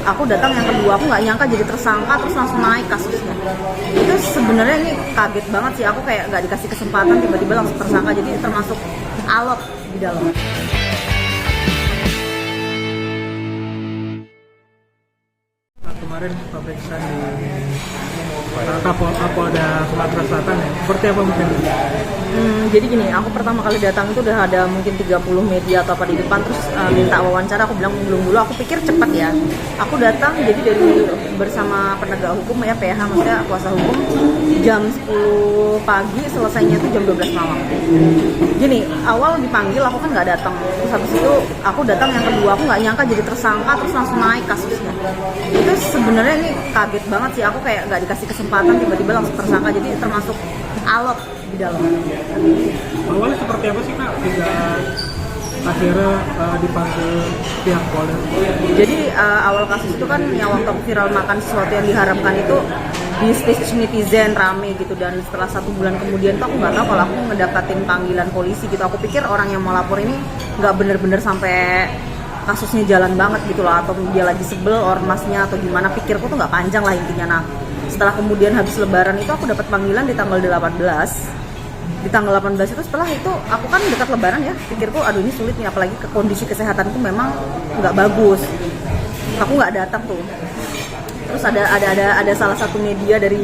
aku datang yang kedua, aku nggak nyangka jadi tersangka terus langsung naik kasusnya. Itu sebenarnya ini kaget banget sih, aku kayak nggak dikasih kesempatan tiba-tiba langsung tersangka, jadi termasuk alot di dalam. Kemarin pemeriksaan di Kapolda Sumatera Selatan ya, seperti apa mungkin? Jadi gini, aku pertama kali datang itu udah ada mungkin 30 media atau apa di depan, terus minta wawancara, aku bilang belum dulu, aku pikir cepat ya. Aku datang jadi dari bersama penegak hukum ya, PH maksudnya kuasa hukum, jam 10 pagi, selesainya itu jam 12 malam. Gini, awal dipanggil aku kan nggak datang, terus habis itu aku datang yang kedua, aku nggak nyangka jadi tersangka terus langsung naik kasusnya. Itu sebenarnya ini kaget banget sih, aku kayak nggak dikasih kesempatan tiba-tiba langsung tersangka, jadi termasuk alot di dalam. Awalnya seperti apa sih Kak? Akhirnya dipanggil pihak Polda. Jadi awal kasus itu kan yang waktu aku viral makan sesuatu yang diharapkan itu di stage netizen rame gitu, dan setelah 1 bulan kemudian tuh aku nggak tahu kalau aku ngedapatin panggilan polisi gitu. Aku pikir orang yang mau lapor ini nggak bener-bener sampai kasusnya jalan banget gitu lah, atau dia lagi sebel ormasnya atau gimana, pikirku tuh nggak panjang lah intinya. Nah setelah kemudian habis lebaran itu aku dapat panggilan di tanggal 18. Di tanggal 18 itu, setelah itu aku kan dekat lebaran ya, pikirku aduh ini sulit nih, apalagi ke kondisi kesehatanku memang nggak bagus, aku nggak datang tuh. Terus ada salah satu media dari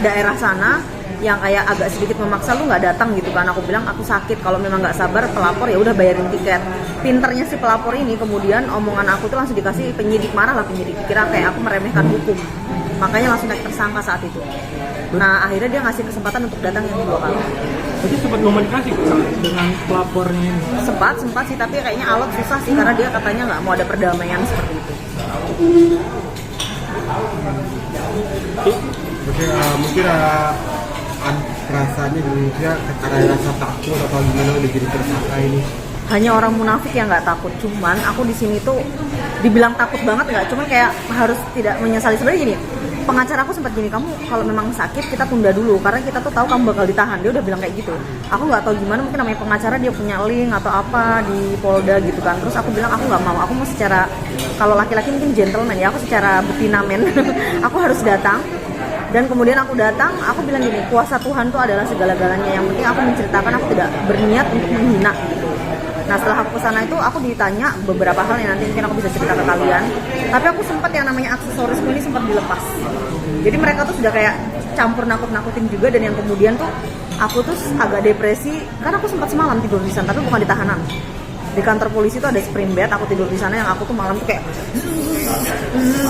daerah sana yang kayak agak sedikit memaksa, lu nggak datang gitu kan. Aku bilang aku sakit, kalau memang nggak sabar pelapor ya udah bayarin tiket. Pinternya si pelapor ini, kemudian omongan aku tuh langsung dikasih penyidik, marah lah penyidik, kira kayak aku meremehkan hukum, makanya langsung naik tersangka saat itu. Nah akhirnya dia ngasih kesempatan untuk datang yang 2 kali. Jadi sempat komunikasi dengan pelapornya ini? Sempat sih, tapi kayaknya alot susah sih, karena dia katanya nggak mau ada perdamaian seperti itu. Mungkin perasaannya di Indonesia karena rasa takut atau gimana udah jadi tersangka ini? Hanya orang munafik yang nggak takut, cuman aku di sini tuh dibilang takut banget nggak, cuman kayak harus tidak menyesali. Sebenarnya gini, pengacara aku sempat gini, kamu kalau memang sakit kita tunda dulu karena kita tuh tahu kamu bakal ditahan. Dia udah bilang kayak gitu. Aku nggak tahu gimana, mungkin namanya pengacara dia punya link atau apa di Polda gitu kan. Terus aku bilang aku nggak mau, aku mau secara, kalau laki-laki mungkin gentleman ya, aku secara betina men aku harus datang. Dan kemudian aku datang, aku bilang gini, kuasa Tuhan tuh adalah segala-galanya, yang penting aku menceritakan, aku tidak berniat untuk menghina gitu. Nah setelah aku kesana itu aku ditanya beberapa hal yang nanti mungkin aku bisa cerita ke kalian. Tapi aku sempat yang namanya aksesorisku ini sempat dilepas. Jadi mereka tuh sudah kayak campur nakut-nakutin juga, dan yang kemudian tuh aku tuh agak depresi karena aku sempat semalam tidur di sana, tapi bukan di tahanan. Di kantor polisi tuh ada spring bed, aku tidur di sana, yang aku tuh malam tuh kayak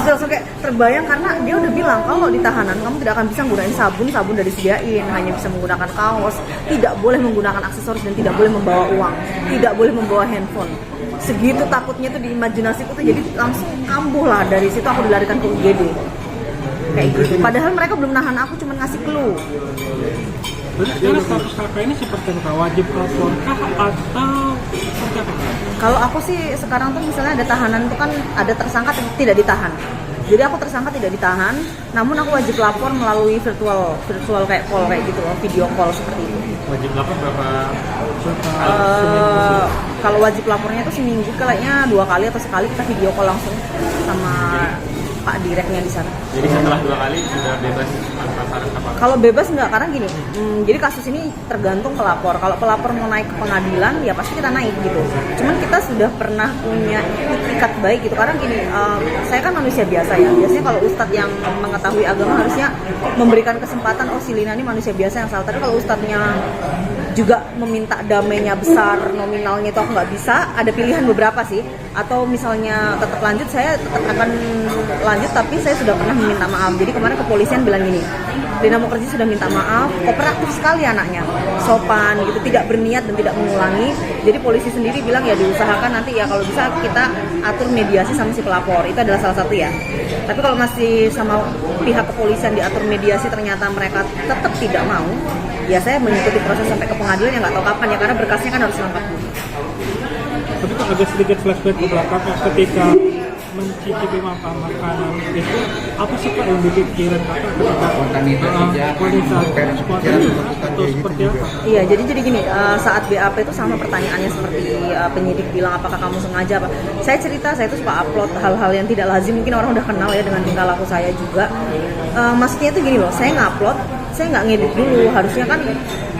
langsung kayak terbayang, karena dia udah bilang kalau di tahanan kamu tidak akan bisa menggunakan sabun udah disediain, hanya bisa menggunakan kaos, tidak boleh menggunakan aksesoris, dan tidak boleh membawa uang, tidak boleh membawa handphone. Segitu takutnya tuh di imajinasiku tuh, jadi langsung kambuh lah. Dari situ aku dilarikan ke UGD kayak gitu. Padahal mereka belum nahan aku, cuma ngasih clue. Berarti sekarang status kakak ini seperti apa? Wajib lapor kah atau seperti apa? Kalau aku sih sekarang tuh misalnya ada tahanan itu kan ada tersangka tidak ditahan. Jadi aku tersangka tidak ditahan, namun aku wajib lapor melalui virtual kayak call kayak gitu loh, video call seperti itu. Wajib lapor berapa kalau wajib lapornya itu seminggu, kayaknya 2 kali atau sekali kita video call langsung sama Pak Direknya di sana. Jadi setelah 2 kali sudah bebas tanpa syarat apa? Kalau bebas enggak, karena gini, jadi kasus ini tergantung pelapor. Kalau pelapor mau naik ke pengadilan, ya pasti kita naik gitu. Cuman kita sudah pernah punya itikat baik gitu, karena gini, saya kan manusia biasa ya. Biasanya kalau ustadz yang mengetahui agama harusnya memberikan kesempatan, oh si Lina ini manusia biasa yang salah. Tapi kalau ustadznya juga meminta damainya besar, nominalnya itu aku nggak bisa, ada pilihan beberapa sih. Atau misalnya tetap lanjut, saya tetap akan lanjut, tapi saya sudah pernah meminta maaf. Jadi kemarin kepolisian bilang gini, Lina Mukherjee sudah minta maaf, kooperatif sekali anaknya, sopan gitu, tidak berniat dan tidak mengulangi. Jadi polisi sendiri bilang ya diusahakan nanti ya kalau bisa kita atur mediasi sama si pelapor, itu adalah salah satu ya. Tapi kalau masih sama pihak kepolisian diatur mediasi ternyata mereka tetap tidak mau, ya saya mengikuti proses sampai ke pengadilan, yang nggak tahu kapan ya, karena berkasnya kan harus lengkap dulu. Tapi kok agak sedikit flashback ke belakang ketika mencicipi makanan itu apa sih Kak yang dipikirin Kakak ketika Spontanitas aja, spontanitas atau seperti juga. apa? Iya, jadi gini, saat BAP itu sama pertanyaannya seperti penyidik bilang apakah kamu sengaja apa. Saya cerita, saya itu suka upload hal-hal yang tidak lazim, mungkin orang udah kenal ya dengan tingkah laku saya juga. Maksudnya itu gini loh, saya ngupload, saya nggak ngedit dulu. Harusnya kan,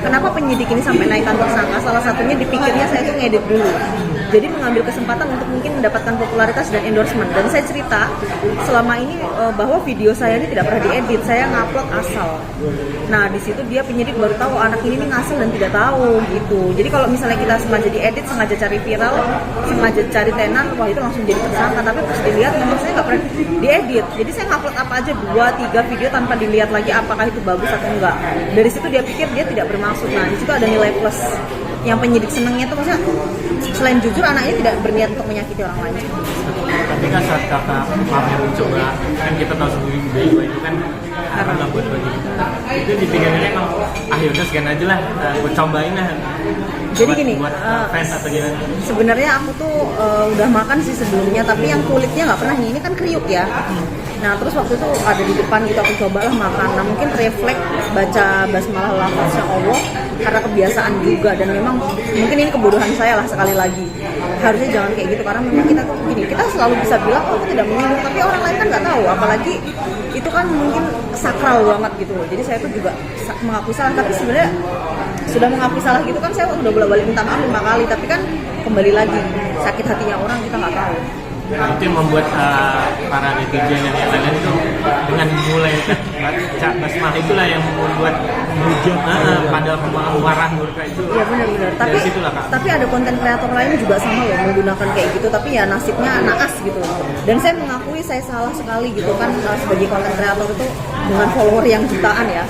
kenapa penyidik ini sampai naikkan tersangka? Salah satunya dipikirnya saya itu ngedit dulu. Jadi mengambil kesempatan untuk mungkin mendapatkan popularitas dan endorsement. Dan saya cerita selama ini bahwa video saya ini tidak pernah diedit, saya ngupload asal. Nah di situ dia penyidik baru tahu anak ini nih ngasal dan tidak tahu gitu. Jadi kalau misalnya kita sengaja diedit, sengaja cari viral, sengaja cari tenan, wah itu langsung jadi tersangka. Tapi pas dilihat memang saya nggak pernah diedit. Jadi saya ngupload apa aja 2-3 video tanpa dilihat lagi apakah itu bagus atau enggak. Dari situ dia pikir dia tidak bermaksud. Nah di situ ada nilai plus. Yang penyidik senangnya tuh maksudnya selain jujur anaknya tidak berniat untuk menyakiti orang lain. Tapi kan saat kakak pamer mencoba, kan kita tahu sendiri budaya itu kan haram lah buat bagi kita. Itu dipikirnya emang yaudah sekian aja lah, gue cobain lah. Jadi gini, buat fans atau gimana? Sebenarnya aku tuh udah makan sih sebelumnya, tapi yang kulitnya nggak pernah ini kan kriuk ya. Nah terus waktu itu ada di depan gitu aku cobalah makan. Nah mungkin refleks baca basmalah lafaznya Allah karena kebiasaan juga, dan memang mungkin ini kebodohan saya lah sekali lagi. Harusnya jangan kayak gitu karena memang kita tuh gini, kita selalu bisa bilang oh itu tidak menyinggung, tapi orang lain kan nggak tahu, apalagi itu kan mungkin sakral banget gitu loh. Jadi saya tuh juga mengakui salah, tapi sebenarnya sudah mengakui salah gitu kan saya udah bolak-balik minta maaf 5 kali, tapi kan kembali lagi sakit hatinya orang kita nggak tahu. Nah, itu yang membuat para netizen yang lain itu dengan mulai baca basmalah itulah yang membuat hujan pada marah murka itu. Iya benar-benar. Tapi ada konten kreator lain juga sama loh menggunakan kayak gitu, tapi ya nasibnya naas gitu. Dan saya mengakui saya salah sekali gitu kan sebagai konten kreator itu dengan follower yang jutaan ya.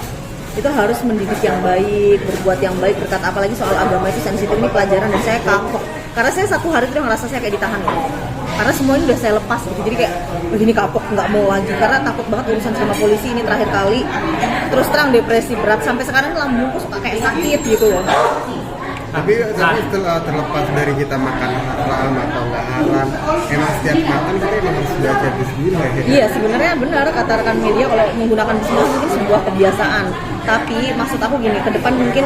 Itu harus mendidik yang baik, berbuat yang baik, berkat apalagi soal agama itu sensitif, ini pelajaran, dan saya kapok. Karena saya 1 hari itu udah ngerasa saya kayak ditahan gitu. Karena semua ini udah saya lepas gitu, jadi kayak begini kapok, nggak mau lagi karena takut banget urusan sama polisi ini terakhir kali. Terus terang depresi berat sampai sekarang lambungku suka kayak sakit gitu loh. Tapi setelah terlepas dari kita makan haram atau nggak haram, emang setiap makan kita emang harus belajar bismillah ya. Iya sebenarnya benar kata rekan media kalau menggunakan bismillah mungkin sebuah kebiasaan. Tapi maksud aku gini, ke depan mungkin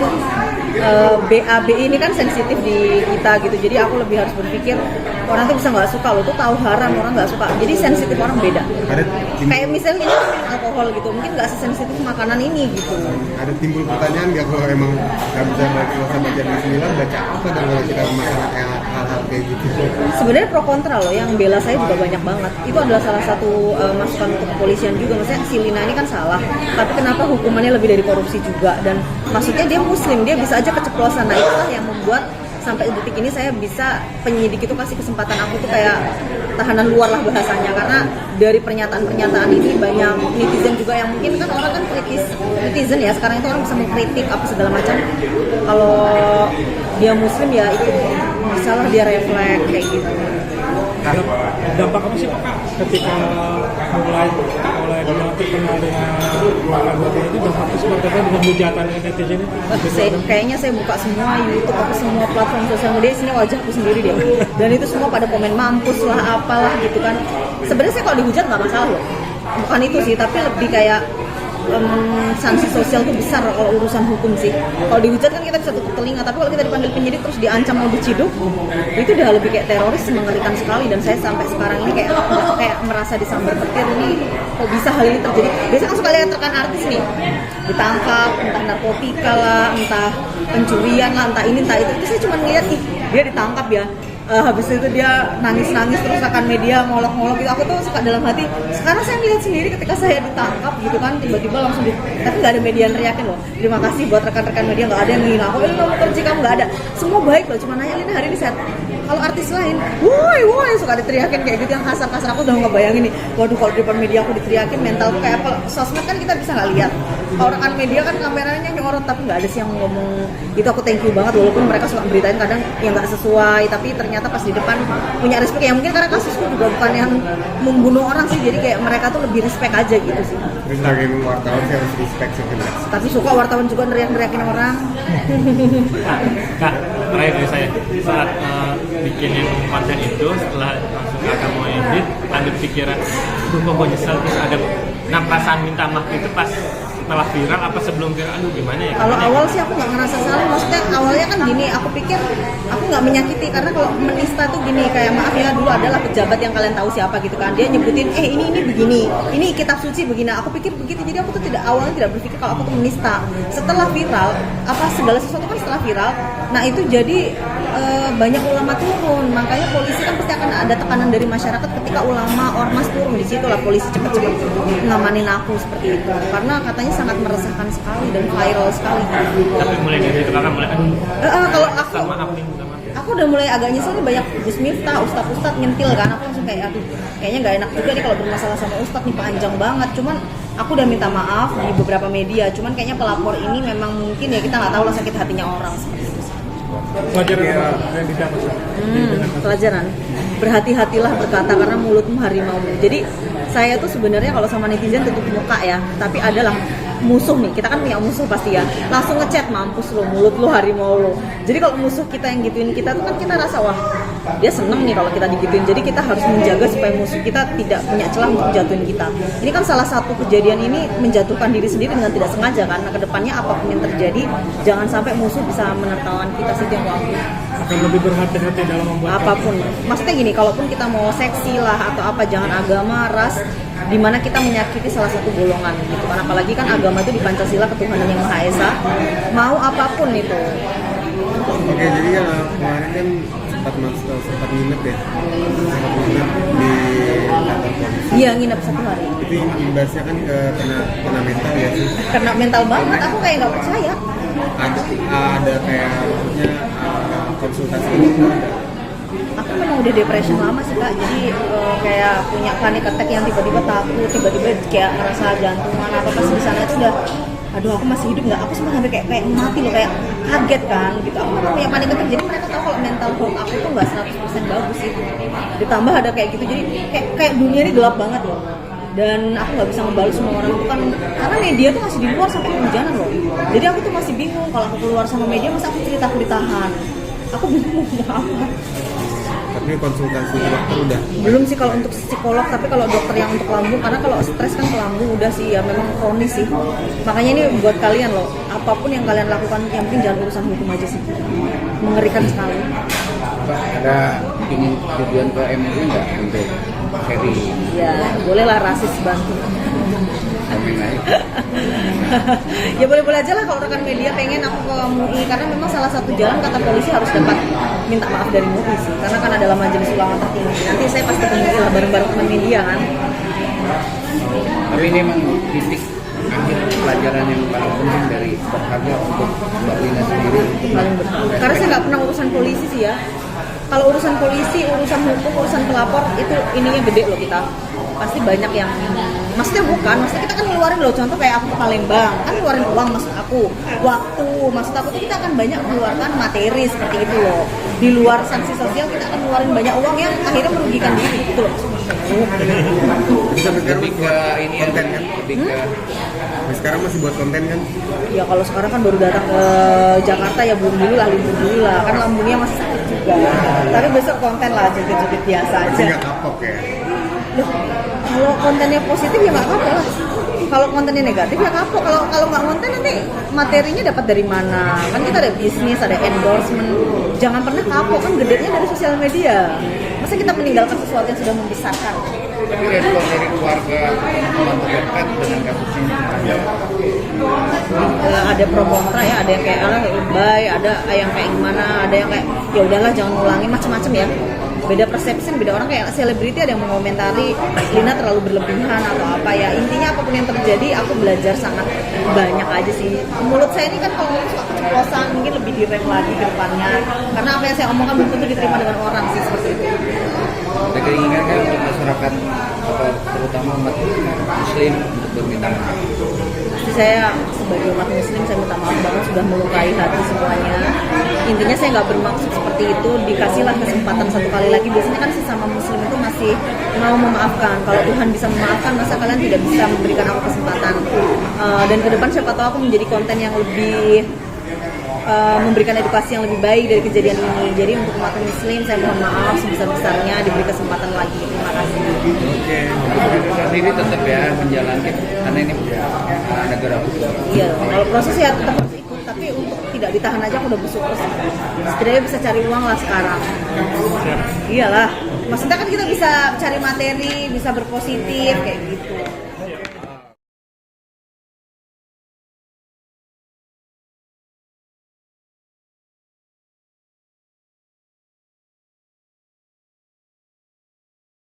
BAB ini kan sensitif di kita gitu. Jadi aku lebih harus berpikir orang tuh bisa nggak suka, lo tuh tahu haram orang nggak suka. Jadi sensitif orang beda. Kayak misalnya ini alkohol gitu, mungkin nggak sesensitif makanan ini gitu. Ada timbul pertanyaan nggak kalau emang nggak bisa baca bismillah, baca apa dan kalau kita makan hal-hal kayak gitu? Sebenarnya pro kontra loh, yang bela saya juga banyak banget. Itu adalah salah satu masukan untuk kepolisian juga. Maksudnya si Lina ini kan salah, tapi kenapa hukumannya lebih dari korupsi juga? Dan maksudnya dia muslim, dia bisa aja keceplosan. Nah itulah yang membuat sampai detik ini saya bisa, penyidik itu kasih kesempatan aku tuh kayak tahanan luar lah bahasanya, karena dari pernyataan-pernyataan ini banyak netizen juga yang mungkin kan orang kan kritis, netizen ya sekarang itu orang bisa mengkritik apa segala macam. Kalau dia muslim ya itu salah, dia refleks kayak gitu. Dampak apa sih Pak ketika mulai dia terkenal dengan agama itu, dampaknya seperti apa dengan hujatan netizen itu? Kayaknya saya buka semua YouTube, apa semua platform sosial media, sini wajahku sendiri deh. Dan itu semua pada komen mampus lah, apalah gitu kan. Sebenarnya saya kalau dihujat nggak masalah loh. Bukan itu sih, tapi lebih kayak sanksi sosial tuh besar kalau urusan hukum sih. Kalau dihujat kan kita bisa tutup telinga, tapi kalau kita dipanggil penyidik terus diancam mau diciduk, itu udah lebih kayak teroris, mengerikan sekali. Dan saya sampai sekarang ini kayak merasa disambar petir, ini kok bisa hal ini terjadi. Biasanya kan suka lihat rekan artis nih ditangkap, entah narkotika lah, entah pencurian lah, entah ini entah itu saya cuma ngeliat nih dia ditangkap ya. Habis itu dia nangis-nangis terus rekan media ngolok-ngolok gitu. Aku tuh suka dalam hati, sekarang saya ngeliat sendiri ketika saya ditangkap gitu kan, tiba-tiba langsung tapi nggak ada media yang teriakin loh, terima kasih buat rekan-rekan media, nggak ada yang ngina aku, kamu kerja kamu, nggak ada, semua baik loh, cuma nanya Lina hari ini sehat. Kalau artis lain, woi suka diteriakin kayak gitu yang kasar-kasar, aku udah ngebayangin nih, waduh kalau di depan media aku diteriakin, mentalku kayak apa. Sosmed kan kita bisa nggak lihat, kalau rekan media kan kameranya nyorot, tapi nggak ada sih yang ngomong itu. Aku thank you banget, walaupun mereka suka beritain kadang yang nggak sesuai, tapi ternyata pas di depan punya respect ya. Mungkin karena kasusku juga bukan yang membunuh orang sih, jadi kayak mereka tuh lebih respect aja gitu sih. Sebagai wartawan saya harus respect sebenarnya. Tapi suka wartawan juga neriak-neriakin orang. Kak, terakhir dari saya, saat bikin yang konten itu, setelah langsung kakak mau edit, ada pikiran, kok nyesel, terus ada Nah perasaan minta maaf itu pas setelah viral apa sebelum viral? Aduh gimana ya? Kalau Gimana ya? awal sih aku nggak ngerasa salah, maksudnya awalnya kan gini, aku pikir aku nggak menyakiti karena kalau menista tuh gini, kayak maaf ya dulu adalah pejabat yang kalian tahu siapa gitu kan, dia nyebutin ini begini, ini kitab suci begini, aku pikir begitu, jadi aku tuh awalnya tidak berpikir kalau aku tuh menista. Setelah viral, segala sesuatu kan setelah viral, nah itu jadi banyak ulama turun, makanya polisi kan pasti akan ada tekanan dari masyarakat ketika ulama ormas turun, di situ lah polisi cepet-cepet ngamanin aku seperti itu, karena katanya sangat meresahkan sekali dan viral sekali. Tapi mulai dari itu kakak mulai aduh. Kalau aku Sama maaf nih, minta maaf. aku udah mulai agak nyesel nih, banyak Gus Miftah, ustadz nyentil kan, aku langsung kayak aduh kayaknya nggak enak juga nih kalau bermasalah sama ustadz nih, panjang banget. Cuman aku udah minta maaf di beberapa media, cuman kayaknya pelapor ini memang mungkin ya kita nggak tahu lah sakit hatinya orang seperti itu. Pelajaran apa yang didapat? Pelajaran, berhati-hatilah berkata karena mulutmu harimaumu. Jadi saya tuh sebenarnya kalau sama netizen tutup muka ya, tapi adalah musuh nih, kita kan punya musuh pasti ya, langsung ngechat mampus lo, mulut lo harimau lo. Jadi kalau musuh kita yang gituin kita tuh kan kita rasa wah dia seneng nih kalau kita digituin, jadi kita harus menjaga supaya musuh kita tidak punya celah untuk jatuhin kita. Ini kan salah satu kejadian ini menjatuhkan diri sendiri dengan tidak sengaja, karena kedepannya apapun yang terjadi jangan sampai musuh bisa menertawakan kita sih yang aku. Akan lebih berhati-hati dalam membuat Apapun, maksudnya gini, kalaupun kita mau seksi lah atau apa, jangan agama, ras, dimana kita menyakiti salah satu golongan gitu kan, apalagi kan agama itu di Pancasila ketuhanan yang Maha Esa, mau apapun itu. Oke, jadi kan kemarin kan sempat nginep ya, sempat nginep di kantor polisi. Iya, nginep 1 hari. Itu imbasnya kan kena mental ya sih. Karena mental banget, aku kayak nggak percaya. Ada kayak maksudnya konsultasi itu ada. Aku memang udah depression lama sih kak, jadi kayak punya panic attack yang tiba-tiba takut, tiba-tiba kayak ngerasa jantungan apa pas di sana itu udah, aduh aku masih hidup nggak? Aku sempat sampai kayak mati loh, kayak kaget kan gitu. Aku memang punya panic attack, jadi mereka tahu kalau mental health aku tuh nggak 100% bagus sih. Ditambah ada kayak gitu, jadi kayak dunia ini gelap banget loh. Dan aku nggak bisa ngebalas semua orang itu kan, karena media tuh masih di luar sampai kehujanan loh. Jadi aku tuh masih bingung kalau aku keluar sama media, masa aku cerita aku ditahan. Aku bingung mau apa. Tapi konsultasi dokter udah? Belum sih kalau untuk psikolog, tapi kalau dokter yang untuk lambung, karena kalau stres kan ke lambung udah sih ya memang kronis sih. Makanya ini buat kalian loh, apapun yang kalian lakukan yang penting jangan urusan hukum aja sih. Mengerikan sekali. Ada ingin tujuan ke MUI nggak untuk seri Ya bolehlah rasis bantu. komen aja? Ya boleh-boleh aja lah kalau rekan media pengen aku ke MUI, karena memang salah satu jalan kata polisi harus dapat minta maaf dari MUI sih, karena kan adalah majelis ulama tertinggi. Nanti saya pasti ke MUI lah bareng-bareng teman media kan. Tapi ini memang titik akhir pelajaran yang paling penting dari berharga untuk Mbak Lina sendiri untuk Paling betul. Karena saya nggak pernah urusan polisi sih ya. Kalau urusan polisi, urusan hukum, urusan pelapor itu ininya gede loh kita. Pasti banyak yang, maksudnya kita kan ngeluarin loh, contoh kayak aku ke Palembang, kan ngeluarin uang maksud aku, waktu, maksud aku tuh kita akan banyak mengeluarkan materi seperti itu loh. Di luar sanksi sosial kita akan ngeluarin banyak uang yang akhirnya merugikan diri gitu loh. Bisa sekarang lebih ke ini ya, konten kan? lebih ke Sekarang masih buat konten kan? Ya kalau sekarang kan baru datang ke Jakarta ya belum dulu lah, libur dulu lah, kan lambungnya masih sakit juga. Tapi besok konten lah, joget-joget biasa aja. Masih nggak kapok ya? Loh, kalau kontennya positif ya nggak apa-apa lah. Kalau kontennya negatif ya kapok. Kalau nggak konten nanti materinya dapat dari mana? Kan kita ada bisnis, ada endorsement. Jangan pernah kapok, kan gedenya dari sosial media. Masa kita meninggalkan sesuatu yang sudah membesarkan? tapi respon dari keluarga teman terdekat dengan kasus ini ada. Ada pro kontra ya, ada yang kayak lebay, ada yang kayak gimana, ada yang kayak ya udahlah jangan ulangi, macam-macam ya. Beda persepsi, beda orang, kayak selebriti ada yang mengomentari Lina terlalu berlebihan atau apa ya. Intinya apapun yang terjadi aku belajar sangat banyak aja sih. Mulut saya ini kan kalau ngomong suka keceplosan, mungkin lebih direm lagi ke depannya, karena apa yang saya omongkan belum tentu diterima dengan orang sih, seperti itu. Ada keinginan kan untuk masyarakat atau terutama umat muslim untuk berminta maaf? Jadi saya sebagai umat muslim saya minta maaf banget sudah melukai hati semuanya. Intinya saya nggak bermaksud seperti itu, dikasihlah kesempatan satu kali lagi. Biasanya kan sesama muslim itu masih mau memaafkan. Kalau Tuhan bisa memaafkan, masa kalian tidak bisa memberikan aku kesempatan? Dan ke depan siapa tahu aku menjadi konten yang lebih memberikan edukasi yang lebih baik dari kejadian ini. Jadi untuk umat muslim saya mohon maaf sebesar-besarnya, diberi kesempatan lagi. Terima kasih. Oke, untuk sendiri tetap ya menjalankan karena ini negara hukum. Iya, kalau proses ya tetap harus ikut, tapi untuk tidak ditahan aja aku udah bersyukur sih. Setidaknya bisa cari uang lah sekarang. Iyalah, maksudnya kan kita bisa cari materi, bisa berpositif kayak gitu.